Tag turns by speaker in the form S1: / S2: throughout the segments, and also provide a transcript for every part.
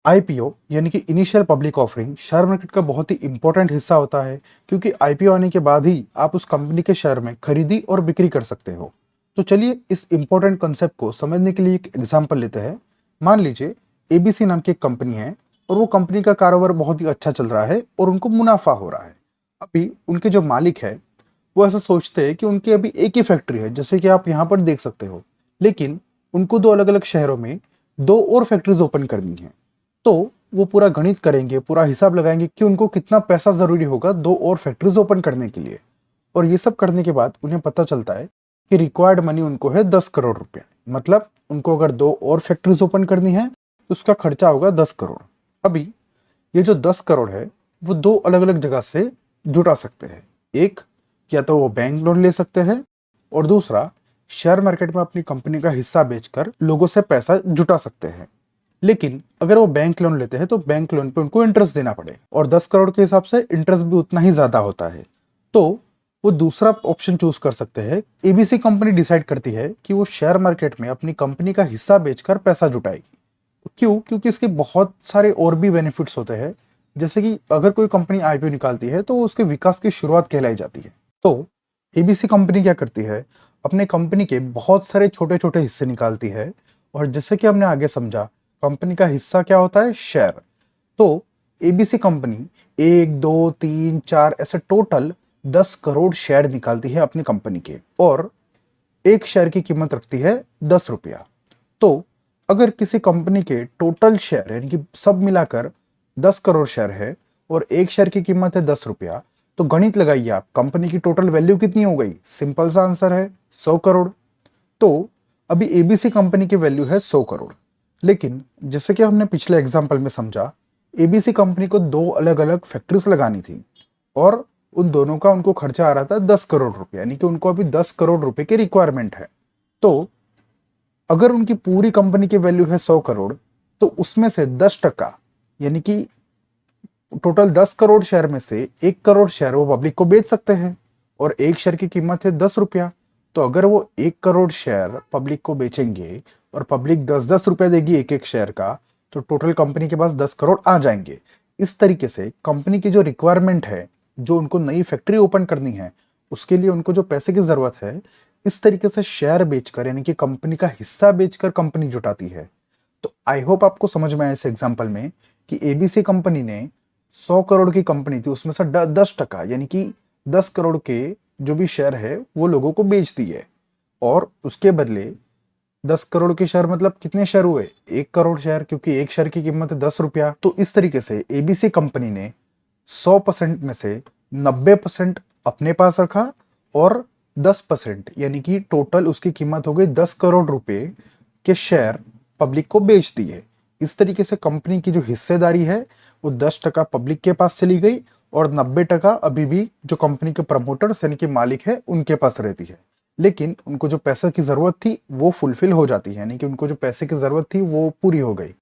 S1: IPO यानी कि initial public offering share market का बहुत ही इंपॉर्टेंट हिस्सा होता है, क्योंकि आईपीओ आने के बाद ही आप उस कंपनी के शेयर में खरीदी और बिक्री कर सकते हो। तो चलिए इस इंपॉर्टेंट कंसेप्ट को समझने के लिए एक एग्जांपल लेते हैं। मान लीजिए एबीसी नाम की एक कंपनी है और वो कंपनी का कारोबार बहुत ही अच्छा चल रहा है और उनको मुनाफा हो रहा है। अभी उनके जो मालिक है वो ऐसा सोचते हैं कि उनकी अभी एक ही फैक्ट्री है, जैसे कि आप यहाँ पर देख सकते हो, लेकिन उनको दो अलग अलग शहरों में दो और फैक्ट्रीज ओपन करनी है। तो वो पूरा गणित करेंगे, पूरा हिसाब लगाएंगे कि उनको कितना पैसा जरूरी होगा दो और फैक्ट्रीज ओपन करने के लिए। और ये सब करने के बाद उन्हें पता चलता है कि रिक्वायर्ड मनी उनको है 10 करोड़ रुपया। मतलब उनको अगर दो और फैक्ट्रीज ओपन करनी है तो उसका खर्चा होगा 10 करोड़। अभी ये जो 10 करोड़ है वो दो अलग अलग जगह से जुटा सकते हैं। एक, या तो वो बैंक लोन ले सकते हैं, और दूसरा शेयर मार्केट में अपनी कंपनी का हिस्सा बेचकर लोगों से पैसा जुटा सकते हैं। लेकिन अगर वो बैंक लोन लेते हैं तो बैंक लोन पे उनको इंटरेस्ट देना पड़ेगा, और 10 करोड़ के हिसाब से इंटरेस्ट भी उतना ही ज्यादा होता है। तो वो दूसरा ऑप्शन चूज कर सकते हैं। एबीसी कंपनी डिसाइड करती है कि वो शेयर मार्केट में अपनी कंपनी का हिस्सा बेचकर पैसा जुटाएगी। क्यों? क्योंकि इसके बहुत सारे और भी बेनिफिट्स होते हैं। जैसे कि अगर कोई कंपनी आईपीओ निकालती है तो वो उसके विकास की शुरुआत कहलाई जाती है। तो एबीसी कंपनी क्या करती है, अपने कंपनी के बहुत सारे छोटे छोटे हिस्से निकालती है। और जैसे कि हमने आगे समझा, कंपनी का हिस्सा क्या होता है? शेयर। तो एबीसी कंपनी एक दो तीन चार ऐसे टोटल 10 करोड़ शेयर निकालती है अपनी कंपनी के, और एक शेयर की कीमत रखती है 10 रुपया। तो अगर किसी कंपनी के टोटल शेयर यानी कि सब मिलाकर 10 करोड़ शेयर है और एक शेयर की कीमत है 10 रुपया, तो गणित लगाइए आप, कंपनी की टोटल वैल्यू कितनी हो गई? सिंपल सा आंसर है 100 करोड़। तो अभी एबीसी कंपनी की वैल्यू है 100 करोड़। लेकिन जैसे कि हमने पिछले एग्जाम्पल में समझा, एबीसी कंपनी को दो अलग अलग फैक्ट्रीज लगानी थी, और उन दोनों का उनको खर्चा आ रहा था 10 करोड़ रुपए, यानी कि उनको अभी 10 करोड़ रुपए की रिक्वायरमेंट है। तो अगर उनकी पूरी कंपनी की वैल्यू है 100 करोड़, तो उसमें से 10% यानी कि टोटल 10 करोड़ शेयर में से 1 करोड़ शेयर वो पब्लिक को बेच सकते हैं, और एक शेयर की कीमत है 10 रुपया। तो अगर वो 1 करोड़ शेयर पब्लिक को बेचेंगे और पब्लिक 10-10 रुपया देगी एक एक शेयर का, तो टोटल कंपनी के पास 10 करोड़ आ जाएंगे। इस तरीके से कंपनी की जो रिक्वायरमेंट है, जो उनको नई फैक्ट्री ओपन करनी है, उसके लिए उनको जो पैसे की जरूरत है, इस तरीके से शेयर बेचकर यानी कि कंपनी का हिस्सा बेचकर कंपनी जुटाती है। तो आई होप आपको समझ में आया इस एग्जांपल में कि एबीसी कंपनी ने 100 करोड़ की कंपनी थी, उसमें से 10% यानी कि 10 करोड़ के जो भी शेयर है वो लोगों को बेच दिए, और उसके बदले 10 करोड़ के शेयर मतलब कितने शेयर हुए? 1 करोड़ शेयर, क्योंकि एक शेयर की कीमत है 10 रुपया। तो इस तरीके से एबीसी कंपनी ने 100% में से 90% अपने पास रखा, और 10% यानी कि टोटल उसकी कीमत हो गई 10 करोड़ रुपए के शेयर पब्लिक को बेच दिए। इस तरीके से कंपनी की जो हिस्सेदारी है वो 10% पब्लिक के पास चली गई, और 90% अभी भी जो कंपनी के प्रमोटर्स यानी कि मालिक है उनके पास रहती है। लेकिन उनको जो पैसे की जरूरत थी वो फुलफिल हो जाती है, यानी कि उनको जो पैसे की जरूरत थी वो पूरी हो गई।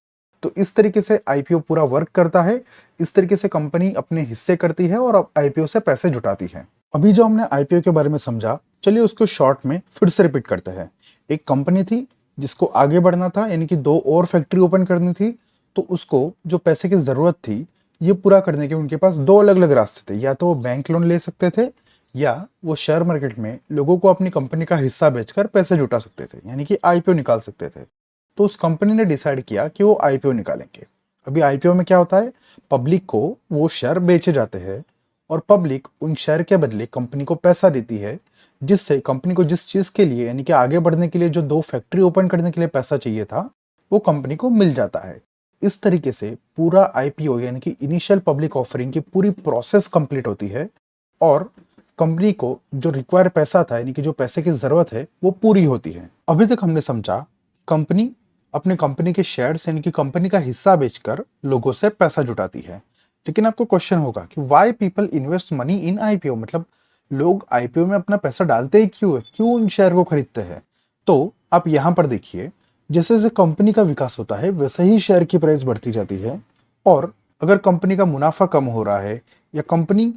S1: तो इस तरीके से आईपीओ पूरा वर्क करता है। इस तरीके से कंपनी अपने हिस्से करती है और आईपीओ से पैसे जुटाती है। अभी जो हमने आईपीओ के बारे में समझा, चलिए उसको शॉर्ट में फिर से रिपीट करते हैं। एक कंपनी थी जिसको आगे बढ़ना था, यानी कि दो और फैक्ट्री ओपन करनी थी। तो उसको जो पैसे की जरूरत थी ये पूरा करने के उनके पास दो अलग अलग रास्ते थे। या तो वो बैंक लोन ले सकते थे, या वो शेयर मार्केट में लोगों को अपनी कंपनी का हिस्सा बेचकर पैसे जुटा सकते थे, यानी कि आईपीओ निकाल सकते थे। तो उस कंपनी ने डिसाइड किया कि वो आईपीओ निकालेंगे। अभी आईपीओ में क्या होता है, पब्लिक को वो शेयर बेचे जाते हैं, और पब्लिक उन शेयर के बदले कंपनी को पैसा देती है, जिससे कंपनी को जिस चीज के लिए यानी कि आगे बढ़ने के लिए जो दो फैक्ट्री ओपन करने के लिए पैसा चाहिए था वो कंपनी को मिल जाता है। इस तरीके से पूरा आईपीओ यानी कि इनिशियल पब्लिक ऑफरिंग की पूरी प्रोसेस कंप्लीट होती है, और कंपनी को जो रिक्वायर पैसा था यानी कि जो पैसे की जरूरत है वो पूरी होती है। अभी तक हमने समझा कंपनी अपने कंपनी के शेयर्स यानी कि कंपनी का हिस्सा बेचकर लोगों से पैसा जुटाती है। लेकिन आपको क्वेश्चन होगा कि why people invest money in IPO, मतलब लोग आईपीओ में अपना पैसा डालते ही क्यों है, क्यों उन शेयर को खरीदते हैं? तो आप यहां पर देखिए, जैसे जैसे कंपनी का विकास होता है वैसे ही शेयर की प्राइस बढ़ती जाती है, और अगर कंपनी का मुनाफा कम हो रहा है या कंपनी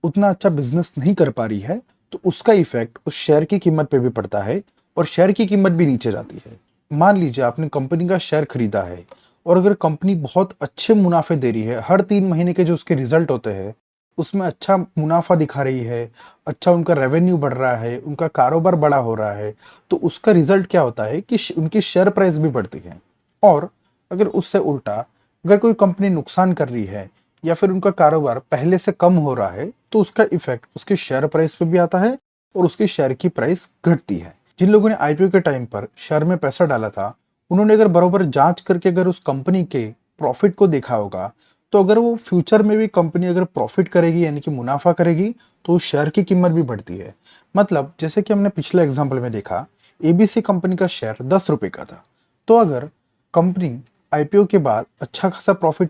S1: उतना अच्छा बिजनेस नहीं कर पा रही है, तो उसका इफेक्ट उस शेयर की कीमत पे भी पड़ता है, और शेयर की कीमत भी नीचे जाती है। मान लीजिए आपने कंपनी का शेयर खरीदा है और अगर कंपनी बहुत अच्छे मुनाफे दे रही है, हर 3 महीने के जो उसके रिजल्ट होते हैं उसमें अच्छा मुनाफा दिखा रही है, अच्छा उनका रेवेन्यू बढ़ रहा है, उनका कारोबार बड़ा हो रहा है, तो उसका रिजल्ट क्या होता है कि उनकी शेयर प्राइस भी बढ़ती है। और अगर उससे उल्टा अगर कोई कंपनी नुकसान कर रही है या फिर उनका कारोबार पहले से कम हो रहा है, तो उसका इफेक्ट उसके शेयर प्राइस पे भी आता है और उसके शेयर की प्राइस घटती है। जिन लोगों ने आईपीओ के टाइम पर शेयर में पैसा डाला था, उन्होंने अगर बराबर जांच करके अगर उस कंपनी के प्रॉफिट को देखा होगा, तो अगर वो फ्यूचर में भी कंपनी अगर प्रॉफिट करेगी यानी कि मुनाफा करेगी, तो उस शेयर की कीमत भी बढ़ती है। मतलब जैसे कि हमने पिछले एग्जाम्पल में देखा, एबीसी कंपनी का शेयर 10 रुपए का था, तो अगर कंपनी आईपीओ के बाद अच्छा खासा प्रॉफिट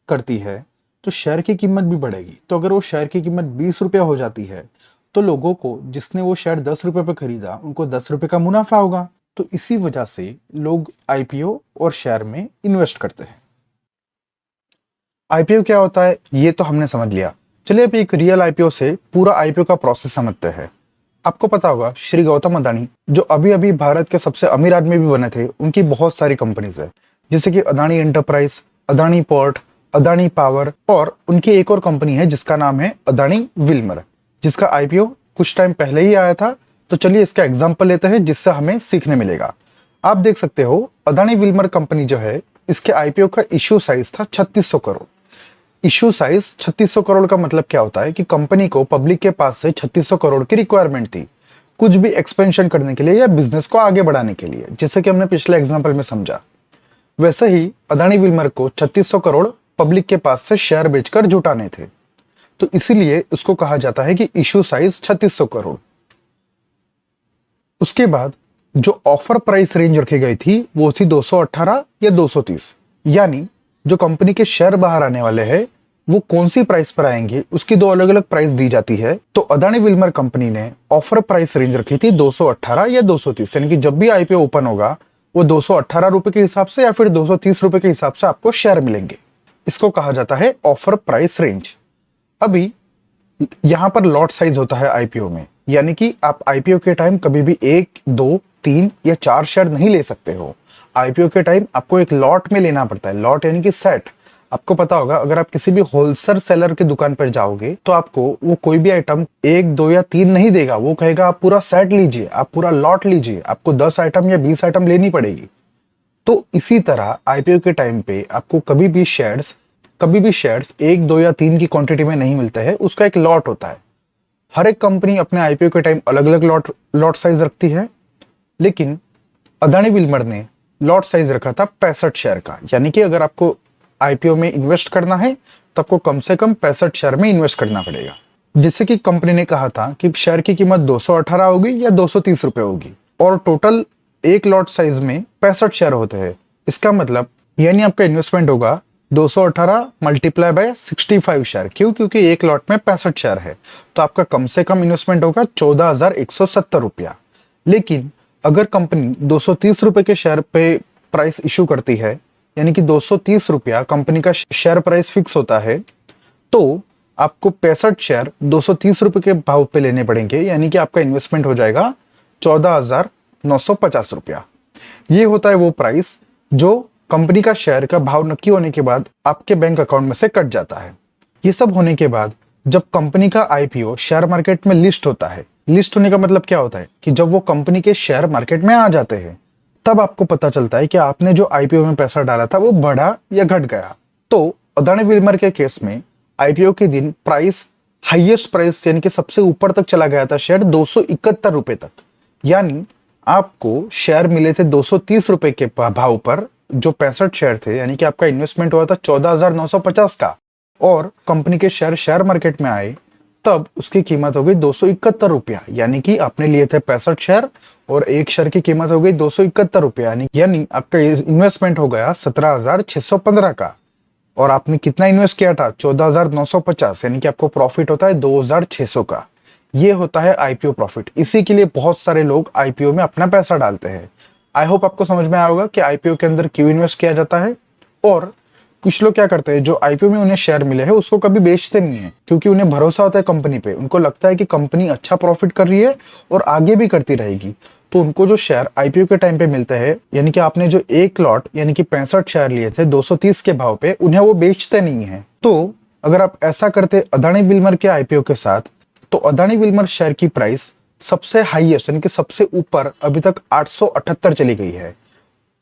S1: करती है तो शेयर की कीमत भी बढ़ेगी। तो अगर वो शेयर की कीमत 20 रुपया हो जाती है, तो लोगों को जिसने वो शेयर 10 रुपए पे खरीदा उनको 10 रुपए का मुनाफा होगा। तो इसी वजह से लोग आईपीओ और शेयर में इन्वेस्ट करते हैं। आईपीओ क्या होता है ये तो हमने समझ लिया। चलिए अब एक रियल आईपीओ से पूरा आईपीओ का प्रोसेस समझते हैं। आपको पता होगा श्री गौतम अदानी जो अभी अभी भारत के सबसे अमीर आदमी भी बने थे, उनकी बहुत सारी कंपनीज है, जैसे कि Adani enterprise, Adani port, Adani power, और उनकी एक और कंपनी है जिसका नाम है अदानी विल्मर, जिसका आईपीओ कुछ टाइम पहले ही आया था। तो चलिए इसका एग्जाम्पल लेते हैं जिससे हमें सीखने मिलेगा। आप देख सकते हो अदानी विल्मर कंपनी जो है, इसके आईपीओ का इश्यू साइज था 3600 करोड़। इश्यू साइज 3600 करोड़ का मतलब क्या होता है कि कंपनी को पब्लिक के पास से 3600 करोड़ की रिक्वायरमेंट थी, कुछ भी एक्सपेंशन करने के लिए या बिजनेस को आगे बढ़ाने के लिए, जैसे कि हमने पिछले एग्जांपल में समझा। वैसे ही अदानी विल्मर को 3600 करोड़ पब्लिक के पास से शेयर बेचकर जुटाने थे, तो इसीलिए उसको कहा जाता है कि इश्यू साइज 3600 करोड़। उसके बाद जो ऑफर प्राइस रेंज रखी गई थी वो थी 218 या 230, यानी जो कंपनी के शेयर बाहर आने वाले हैं वो कौन सी प्राइस पर आएंगे उसकी दो अलग अलग प्राइस दी जाती है। तो अदानी विल्मर कंपनी ने ऑफर प्राइस रेंज रखी थी 218 या 230, यानी कि जब भी आईपीओ ओपन होगा वो 218 रुपए के हिसाब से या फिर 230 रुपए के हिसाब से आपको शेयर मिलेंगे। इसको कहा जाता है ऑफर प्राइस रेंज। अभी यहां पर लॉट साइज होता है आईपीओ में, यानी कि आप आईपीओ के टाइम कभी भी 1, 2, 3 या 4 शेयर नहीं ले सकते हो। आईपीओ के टाइम आपको एक लॉट में लेना पड़ता है। लॉट यानी कि सेट। आपको पता होगा अगर आप किसी भी होलसेल सेलर की दुकान पर जाओगे तो आपको वो कोई भी आइटम 1, 2 या 3 नहीं देगा, वो कहेगा आप पूरा सेट लीजिए, आप पूरा लॉट लीजिए, आपको 10 आइटम या 20 आइटम लेनी पड़ेगी। तो इसी तरह आईपीओ के टाइम पे आपको कभी भी शेयर्स 1, 2 या 3 की क्वांटिटी में नहीं मिलता है, उसका एक लॉट होता है। हर एक कंपनी अपने आईपीओ के टाइम अलग अलग लॉट साइज रखती है, लेकिन अदानी विल्मर ने लॉट साइज रखा था 65 शेयर का, यानी कि अगर आपको आईपीओ में इन्वेस्ट करना है तो आपको कम से कम 65 शेयर में इन्वेस्ट करना पड़ेगा। जिससे कि कंपनी ने कहा था कि शेयर की कीमत 218 होगी या 230 रुपए होगी, और टोटल एक लॉट साइज में 65 शेयर होते हैं। इसका मतलब यानी आपका इन्वेस्टमेंट होगा 218 मल्टीप्लाई बाय 65 शेयर। क्यों? क्योंकि एक लॉट में 65 शेयर है, तो आपका कम से कम इन्वेस्टमेंट होगा 14,170 रुपया। लेकिन अगर कंपनी 230 रुपए के शेयर पे प्राइस इशू करती है, यानी कि 230 रुपया कंपनी का शेयर प्राइस फिक्स होता है, तो आपको 65 शेयर 230 रुपए के भाव पे लेने पड़ेंगे, यानी कि आपका इन्वेस्टमेंट हो जाएगा 14,950 रुपया। ये होता है वो प्राइस जो कंपनी का शेयर का भाव नक्की होने के बाद आपके बैंक अकाउंट में से कट जाता है। ये सब होने के बाद जब कंपनी का आईपीओ शेयर मार्केट में लिस्ट होता है, लिस्ट होने का मतलब क्या होता है कि जब वो कंपनी के शेयर मार्केट में आ जाते हैं, तब आपको पता चलता है कि आपने जो आईपीओ में पैसा डाला था वो बढ़ा या घट गया। तो अदानी विल्मर के केस में आईपीओ के दिन प्राइस हाईएस्ट प्राइस यानी कि सबसे ऊपर तक चला गया था शेयर 271 रुपए तक, यानी आपको शेयर मिले थे 230 रुपए के भाव पर जो 65 शेयर थे, यानी कि आपका इन्वेस्टमेंट हुआ था 14,950 का, और कंपनी के शेयर मार्केट में आए तब उसकी कीमत हो गई 271 रुपया, यानी कि आपने लिए थे 65 शेयर और एक शेयर की कीमत हो गई 271 रुपया, यानी आपका इन्वेस्टमेंट हो गया 17,615 का, और आपने कितना इन्वेस्ट किया था 14,950, यानी कि आपको प्रॉफिट होता है 2,600 का। ये होता है आईपीओ प्रॉफिट। इसी के लिए बहुत सारे लोग आईपीओ में अपना पैसा डालते हैं। आई होप आपको समझ में आया होगा कि आईपीओ के अंदर क्यों इन्वेस्ट किया जाता है। और कुछ लोग क्या करते हैं, जो आईपीओ में उन्हें शेयर मिले हैं उसको कभी बेचते नहीं है, क्योंकि उन्हें भरोसा होता है कंपनी पे। उनको लगता है कि कंपनी अच्छा प्रॉफिट कर रही है और आगे भी करती रहेगी, तो उनको जो शेयर आईपीओ के टाइम पे मिलते हैं, यानी कि आपने जो एक लॉट यानी कि 65 शेयर लिए थे 230 के भाव पे, उन्हें वो बेचते नहीं है। तो अगर आप ऐसा करते अदानी विल्मर के आईपीओ के साथ, तो अदानी विल्मर शेयर की प्राइस सबसे हाईएस्ट यानी कि सबसे ऊपर अभी तक 878 चली गई है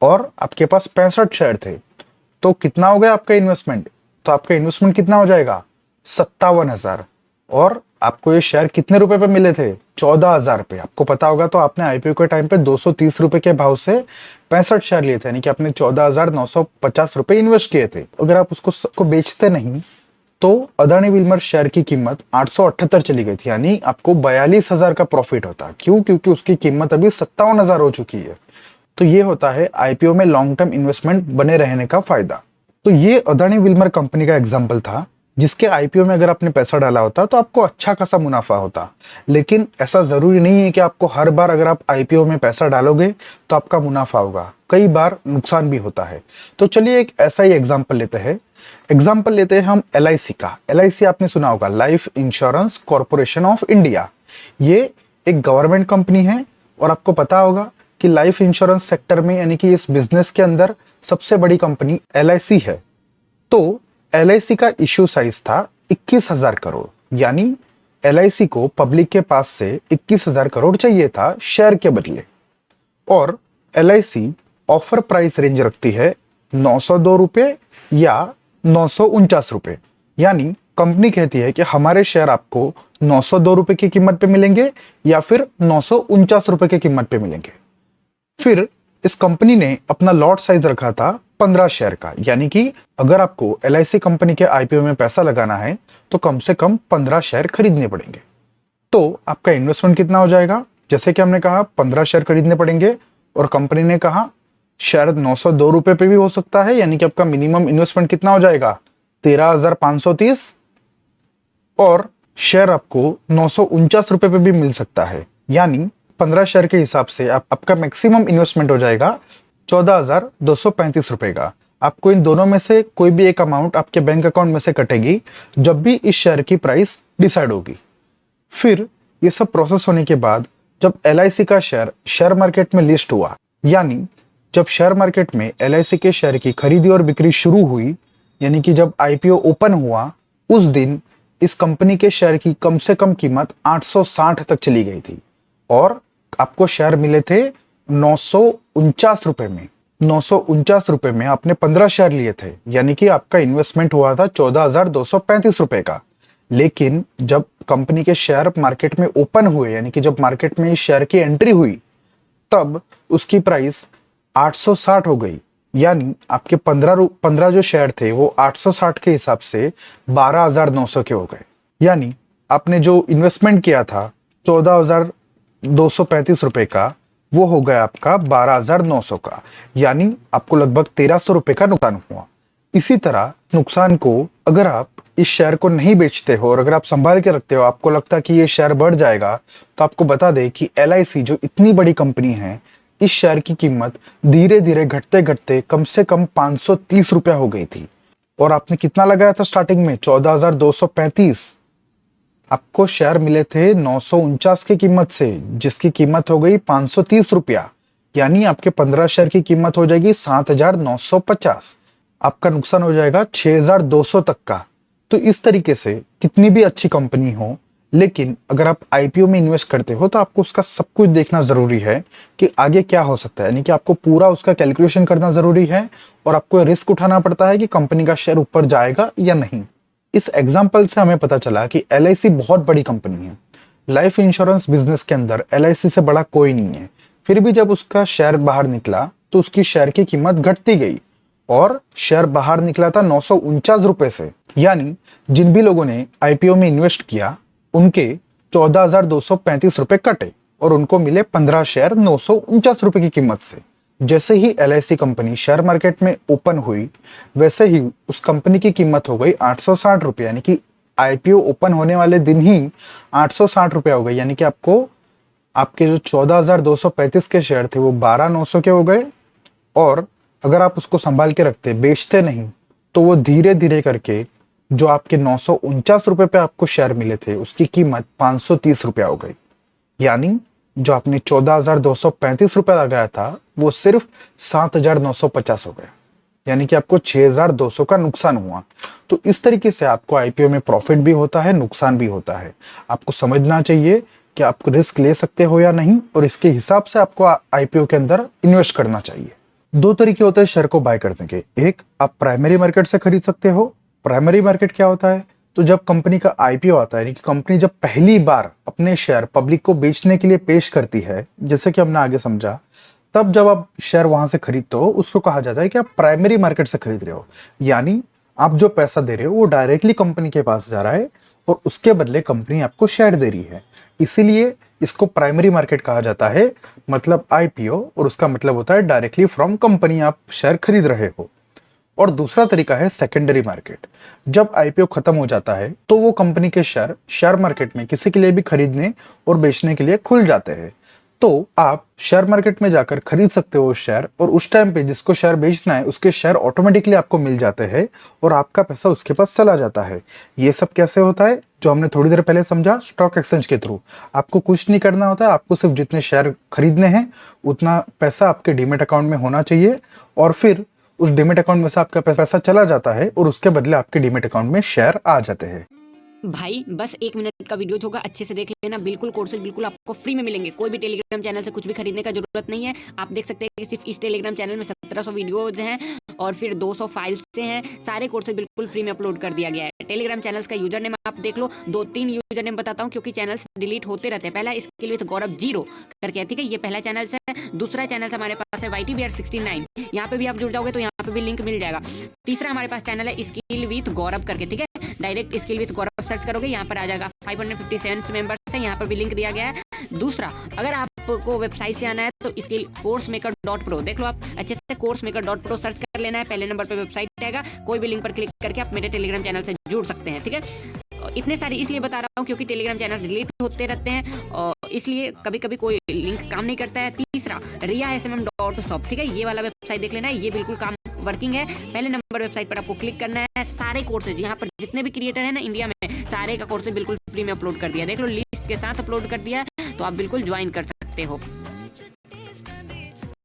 S1: और आपके पास 65 शेयर थे। तो कितना हो गया आपका इन्वेस्टमेंट? तो आपका इन्वेस्टमेंट कितना हो जाएगा? 57,000। और आपको ये शेयर कितने रुपए पे मिले थे? 14,000 पे। आपको पता होगा तो आपने आईपीओ के टाइम पे 230 रुपए के भाव से 65 शेयर लिए थे, यानी कि आपने 14,950 रुपए इन्वेस्ट किए थे। अगर आप उसको बेचते नहीं तो अदानी विल्मर शेयर की कीमत 878 चली गई थी, यानी आपको 42,000 का प्रॉफिट होता। क्यों? क्योंकि उसकी कीमत अभी 57,000 हो चुकी है। तो ये होता है आईपीओ में लॉन्ग टर्म इन्वेस्टमेंट बने रहने का फायदा। तो ये अदानी विल्मर कंपनी का एग्जांपल था, जिसके आईपीओ में अगर आपने पैसा डाला होता तो आपको अच्छा खासा मुनाफा होता। लेकिन ऐसा जरूरी नहीं है कि आपको हर बार अगर आप आईपीओ में पैसा डालोगे तो आपका मुनाफा होगा, कई बार नुकसान भी होता है। तो चलिए एक ऐसा ही एग्जाम्पल लेते हैं हम एलआईसी का। एलआईसी आपने सुना होगा, life insurance corporation of India. ये एक गवर्नमेंट कंपनी है और आपको पता होगा कि लाइफ इंश्योरेंस सेक्टर में यानी कि इस बिजनेस के अंदर सबसे बड़ी कंपनी एलआईसी है। तो एलआईसी का इश्यू साइज था 21,000 करोड़, यानी एलआईसी को पब्लिक के पास से 21,000 करोड़ चाहिए था शेयर के बदले। और एलआईसी ऑफर प्राइस रेंज रखती है 902 रुपए या 949 रुपए, यानी कंपनी कहती है कि हमारे शेयर आपको 902 रुपए की कीमत पे मिलेंगे या फिर 949 रुपए की कीमत पे मिलेंगे। फिर इस कंपनी ने अपना लॉट साइज रखा था 15 शेयर का, यानी कि अगर आपको एलआईसी कंपनी के आईपीओ में पैसा लगाना है तो कम से कम 15 शेयर खरीदने पड़ेंगे। तो आपका इन्वेस्टमेंट कितना हो जाएगा? जैसे कि हमने कहा 15 शेयर खरीदने पड़ेंगे और कंपनी ने कहा शेयर 902 रुपए पे भी हो सकता है, यानी कि आपका मिनिमम इन्वेस्टमेंट कितना हो जाएगा? 13,530। और शेयर आपको 949 रुपए पे भी मिल सकता है, यानी 15 शेयर के हिसाब से आपका मैक्सिमम इन्वेस्टमेंट हो जाएगा 14,235 रुपए का। आपको इन दोनों में से कोई भी एक अमाउंट आपके बैंक अकाउंट में से कटेगी जब भी इस शेयर की प्राइस डिसाइड होगी। फिर ये सब प्रोसेस होने के बाद जब एलआईसी का शेयर मार्केट में लिस्ट हुआ, यानी जब शेयर मार्केट में एलआईसी के शेयर की खरीदी और बिक्री शुरू हुई, यानी कि जब आईपीओ ओपन हुआ, उस दिन इस कंपनी के शेयर की कम से कम कीमत 860 तक चली गई थी और आपको शेयर मिले थे 949 रुपए में। 949 रुपए में आपने 15 शेयर लिए थे, यानी कि आपका इन्वेस्टमेंट हुआ था 14,235 रुपए का। लेकिन जब कंपनी के शेयर मार्केट में ओपन हुए, यानी कि जब मार्केट में इस शेयर की एंट्री हुई, तब उसकी प्राइस 860 हो गई, यानी आपके 15 जो शेयर थे वो 860 के हिसाब से 12,900 के हो गए। यानी आपने जो इन्वेस्टमेंट किया था 14,235 रुपए का, वो हो गया आपका 12,900 का, यानी आपको लगभग 1,300 रुपए का नुकसान हुआ। इसी तरह नुकसान को अगर आप इस शेयर को नहीं बेचते हो और अगर आप संभाल के रखते हो, आपको लगता है कि ये शेयर बढ़ जाएगा, तो आपको बता दें कि एलआईसी जो इतनी बड़ी कंपनी है, इस शेयर की कीमत धीरे धीरे घटते घटते कम से कम 530 रुपया हो गई थी। और आपने कितना लगाया था स्टार्टिंग में? 14,235। आपको शेयर मिले थे 949 की कीमत से, जिसकी कीमत हो गई 530 रुपया, यानी आपके 15 शेयर की कीमत हो जाएगी 7,950। आपका नुकसान हो जाएगा 6,200 तक का। तो इस तरीके से कितनी भी अच्छी कंपनी हो, लेकिन अगर आप आईपीओ में इन्वेस्ट करते हो तो आपको उसका सब कुछ देखना जरूरी है कि आगे क्या हो सकता है, यानी कि आपको पूरा उसका कैलकुलेशन करना जरूरी है और आपको रिस्क उठाना पड़ता है कि कंपनी का शेयर ऊपर जाएगा या नहीं। इस एग्जाम्पल से हमें पता चला कि एलआईसी बहुत बड़ी कंपनी है। लाइफ इंश्योरेंस बिजनेस के अंदर एलआईसी से बड़ा कोई नहीं है। फिर भी जब उसका शेयर बाहर निकला तो उसकी शेयर की कीमत घटती गई और शेयर बाहर निकला था 949 रुपए से, यानी जिन भी लोगों ने आईपीओ में इन्वेस्ट किया उनके 14,235 रुपए कटे और उनको मिले 15 शेयर 949 रुपए की कीमत से। जैसे ही एलआईसी कंपनी शेयर मार्केट में ओपन हुई, वैसे ही उस कंपनी की कीमत हो गई 860 रुपए, यानी कि आईपीओ ओपन होने वाले दिन ही 860 रुपए हो गए, यानी कि आपको आपके जो 14,235 के शेयर थे वो 12,900 के हो गए। और अगर आप उसको संभाल के रखते, बेचते नहीं, तो वो धीरे धीरे करके जो आपके 949 रुपए पे आपको शेयर मिले थे उसकी कीमत 530 रुपया हो गई, यानी जो आपने 14,235 रुपए लगाया था वो सिर्फ 7,950 हो गया, यानी कि आपको 6,200 का नुकसान हुआ। तो इस तरीके से आपको आईपीओ में प्रॉफिट भी होता है, नुकसान भी होता है। आपको समझना चाहिए कि आप रिस्क ले सकते हो या नहीं, और इसके हिसाब से आपको आईपीओ के अंदर इन्वेस्ट करना चाहिए। दो तरीके होते हैं शेयर को बाय करने के। एक, आप प्राइमरी मार्केट से खरीद सकते हो। प्राइमरी मार्केट क्या होता है? तो जब कंपनी का आईपीओ आता है, यानी कि कंपनी जब पहली बार अपने शेयर पब्लिक को बेचने के लिए पेश करती है, जैसे कि हमने आगे समझा, तब जब आप शेयर वहां से खरीदते हो उसको कहा जाता है कि आप प्राइमरी मार्केट से खरीद रहे हो। यानी आप जो पैसा दे रहे हो वो डायरेक्टली कंपनी के पास जा रहा है और उसके बदले कंपनी आपको शेयर दे रही है, इसीलिए इसको प्राइमरी मार्केट कहा जाता है, मतलब आईपीओ, और उसका मतलब होता है डायरेक्टली फ्रॉम कंपनी आप शेयर खरीद रहे हो। और दूसरा तरीका है सेकेंडरी मार्केट। जब आईपीओ खत्म हो जाता है तो वो कंपनी के शेयर शेयर मार्केट में किसी के लिए भी खरीदने और बेचने के लिए खुल जाते हैं। तो आप शेयर मार्केट में जाकर खरीद सकते हो शेयर, और उस टाइम पे जिसको शेयर बेचना है उसके शेयर ऑटोमेटिकली आपको मिल जाते हैं और आपका पैसा उसके पास चला जाता है। ये सब कैसे होता है? जो हमने थोड़ी देर पहले समझा, स्टॉक एक्सचेंज के थ्रू। आपको कुछ नहीं करना होता है, आपको सिर्फ जितने शेयर खरीदने हैं उतना पैसा आपके डीमेट अकाउंट में होना चाहिए, और फिर उस डीमेट अकाउंट में से आपका पैसा चला जाता है और उसके बदले आपके डीमेट अकाउंट में शेयर आ जाते हैं।
S2: भाई बस 1 मिनट का वीडियो होगा, अच्छे से देख लेना। बिल्कुल कोर्सेज बिल्कुल आपको फ्री में मिलेंगे। कोई भी टेलीग्राम चैनल से कुछ भी खरीदने का जरूरत नहीं है। आप देख सकते हैं कि सिर्फ इस टेलीग्राम चैनल में 1700 वीडियोज हैं और फिर 200 फाइल्स से हैं। सारे कोर्सेज बिल्कुल फ्री में अपलोड कर दिया गया है। टेलीग्राम चैनल्स का यूजर नेम आप देख लो, 2-3 यूजर नेम बताता हूँ क्योंकि चैनल्स डिलीट होते रहते हैं। पहला स्किल विद गौरव 0 करके है, ठीक है, ये पहला चैनल है। दूसरा चैनल हमारे पास है YTBR69, यहाँ पे भी आप जुड़ जाओगे तो यहाँ पे भी लिंक मिल जाएगा। तीसरा हमारे पास चैनल है स्किल विद गौरव करके, ठीक है, direct skill with Gaurav search करोगे यहाँ पर आ जाएगा। 557 मेंबर्स है, यहाँ पर भी लिंक दिया गया है। दूसरा, अगर आपको वेबसाइट से आना है तो स्किल courseMaker.pro देख लो, आप अच्छे से courseMaker.pro सर्च कर लेना है, पहले नंबर पे वेबसाइट आएगा। कोई भी लिंक पर क्लिक करके आप मेरे टेलीग्राम चैनल से जुड़ सकते हैं, ठीक है। इतने सारे इसलिए बता रहा हूँ क्योंकि टेलीग्राम चैनल डिलीट होते रहते हैं और इसलिए कभी कभी कोई लिंक काम नहीं करता है। तीसरा, RIASMM.shop, ठीक है, ये वाला वेबसाइट देख लेना है, ये बिल्कुल काम वर्किंग है। पहले नंबर वेबसाइट पर आपको क्लिक करना है। सारे कोर्सेज यहाँ पर जितने भी क्रिएटर है ना इंडिया में, सारे का कोर्सेज बिल्कुल फ्री में अपलोड कर दिया। देख लो, लिस्ट के साथ अपलोड कर दिया, तो आप बिल्कुल ज्वाइन कर सकते हो।